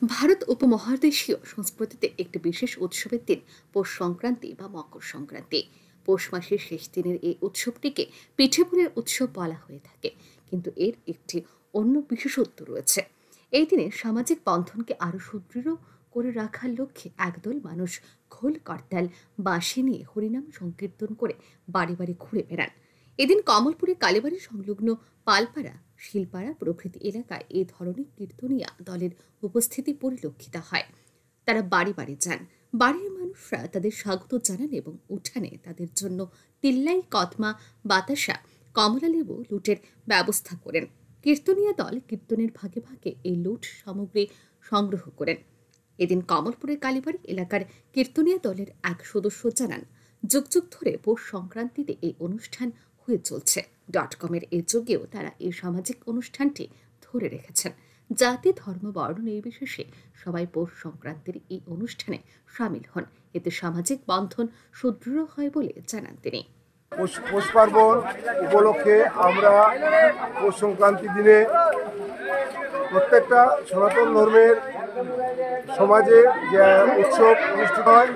ভারত উপমহাদেশীয় সংস্কৃতিতে একটি বিশেষ উৎসবের দিন পৌষ সংক্রান্তি বা মকর সংক্রান্তি। পৌষ মাসের শেষ দিনের এই উৎসবটিকে পিঠেপুলির উৎসব বলা হয়ে থাকে, কিন্তু এর একটি অন্য বিশেষত্ব রয়েছে। এই দিনে সামাজিক বন্ধনকে আরো সুদৃঢ় করে রাখার লক্ষ্যে একদল মানুষ খোল করতাল বাঁশি নিয়ে হরিনাম সংকীর্তন করে বাড়ি বাড়ি ঘুরে বেড়ান। এদিন কমলপুরে কালীবাড়ি সংলগ্ন পালপাড়া, শিলপাড়া প্রভৃতি এলাকায় এই ধরনের কীর্তনিয়া দলের উপস্থিতি পরিলক্ষিত হয়। তারা বাড়ি বাড়ি যান, বাড়ির মানুষরা তাদের স্বাগত জানান এবং উঠানে তাদের জন্য তিল্লাই, কদমা, বাতাসা, কমলা লেবু লুটের ব্যবস্থা করেন। কীর্তনিয়া দল কীর্তনের ভাগে ভাগে এই লুট সামগ্রী সংগ্রহ করেন। এদিন কমলপুরের কালীবাড়ি এলাকার কীর্তনিয়া দলের এক সদস্য জানান, যুগ যুগ ধরে পৌষ সংক্রান্তিতে এই অনুষ্ঠান হয়ে চলছে। .com-এর এই যুগেও তারা এই সামাজিক অনুষ্ঠানটি ধরে রেখেছেন। জাতি, ধর্ম, বর্ণ নির্বিশেষে সবাই পৌষ সংক্রান্তির এই অনুষ্ঠানে সামিল হন। এতে সামাজিক বন্ধন সুদৃঢ় হয় বলে জানান তিনি। পৌষ পার্বণ উপলক্ষে আমরা পৌষ সংক্রান্তির দিনে প্রত্যেকটা সনাতন ধর্মের সমাজে যে উৎসব অনুষ্ঠিত হয়,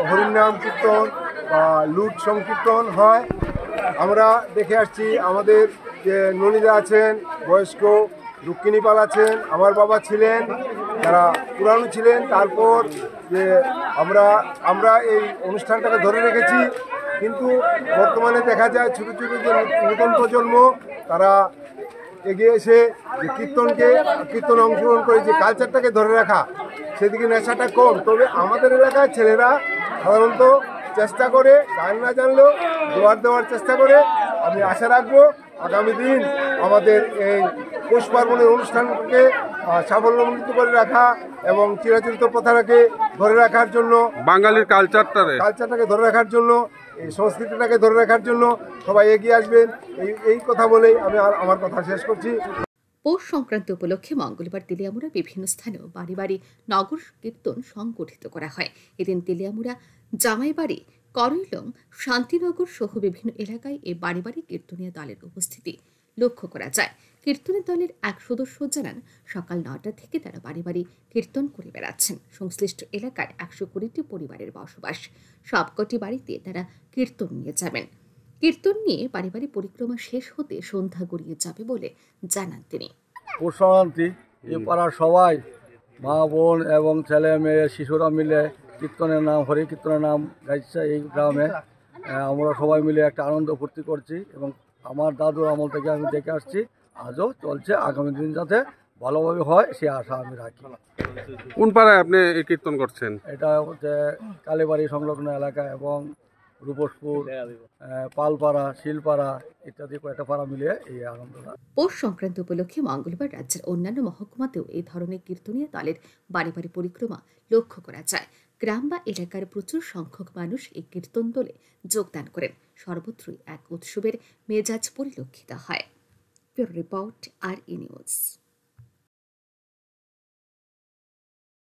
হরিনাম কীর্তন বা লুট সংকীর্তন হয়। আমরা দেখে আসছি, আমাদের যে ননীরা আছেন, বয়স্ক রুক্মিণীপাল আছেন, আমার বাবা ছিলেন, যারা পুরানো ছিলেন। তারপর যে আমরা এই অনুষ্ঠানটাকে ধরে রেখেছি, কিন্তু বর্তমানে দেখা যায় ছোটো ছোটো যে নতুন প্রজন্ম তারা এগিয়ে এসে যে কীর্তনে অংশগ্রহণ করে যে কালচারটাকে ধরে রাখা, সেদিকে নেশাটা কম। তবে আমাদের এলাকায় ছেলেরা সাধারণত চেষ্টা করে, গান না জানলেও জোয়ার দেওয়ার চেষ্টা করে। আমি আশা রাখবো আগামী দিন আমাদের এই পৌষ পার্বণের অনুষ্ঠানকে সাফল্যমণ্ডিত করে রাখা এবং চিরাচরিত প্রথাটাকে ধরে রাখার জন্য, বাঙালির কালচারটাকে ধরে রাখার জন্য, এই সংস্কৃতিটাকে ধরে রাখার জন্য সবাই এগিয়ে আসবেন। এই কথা বলেই আমি আমার কথা শেষ করছি। পৌষ সংক্রান্তি উপলক্ষে মঙ্গলবার তেলিয়ামুড়া বিভিন্ন স্থানেও বাড়ি বাড়ি নগর কীর্তন সংগঠিত করা হয়। এদিন তেলিয়ামুড়া, জামাইবাড়ি, করইলং, শান্তিনগর সহ বিভিন্ন এলাকায় এই বাড়ি বাড়ি কীর্তনীয় দলের উপস্থিতি লক্ষ্য করা যায়। কীর্তনের দলের এক সদস্য জানান, সকাল 9টা থেকে তারা বাড়ি বাড়ি কীর্তন করে বেড়াচ্ছেন। সংশ্লিষ্ট এলাকার 120টি পরিবারের বসবাস। সবকটি বাড়িতে তারা কীর্তন নিয়ে যাবেন। কীর্তন নিয়ে বাড়ি বাড়ি পরিক্রমা শেষ হতে সন্ধ্যা গড়িয়ে যাবে বলে জানান তিনি। পৌষ সংক্রান্তি এই পাড়ার সবাই, মা বোন এবং ছেলে মেয়ে শিশুরা মিলে কীর্তনের নাম, হরি কীর্তনের নাম গাইছে। এই গ্রামে আমরা সবাই মিলে একটা আনন্দ ফুর্তি করছি এবং আমার দাদুর আমল থেকে আমি দেখে আসছি, আজও চলছে। আগামী দিন যাতে ভালোভাবে হয় সে আশা আমি রাখি। কোন পাড়ায় আপনি এই কীর্তন করছেন? এটা হচ্ছে কালীবাড়ি সংলগ্ন এলাকা এবং রূপসপুর, পালপাড়া, শিলপাড়া ইত্যাদি কয়েকটা পাড়া মিলিয়ে এই আনন্দটা। পৌষ সংক্রান্তি উপলক্ষে মঙ্গলবার রাজ্যের অন্যান্য মহকুমাতেও এই ধরনের কীর্তনীয় দলের বাড়ি বাড়ি পরিক্রমা লক্ষ্য করা যায়। গ্রাম বা এলাকার প্রচুর সংখ্যক মানুষ এই কীর্তন দলে যোগদান করেন। সর্বত্রই এক উৎসবের মেজাজ পরিলক্ষিত হয়। Report, RE news.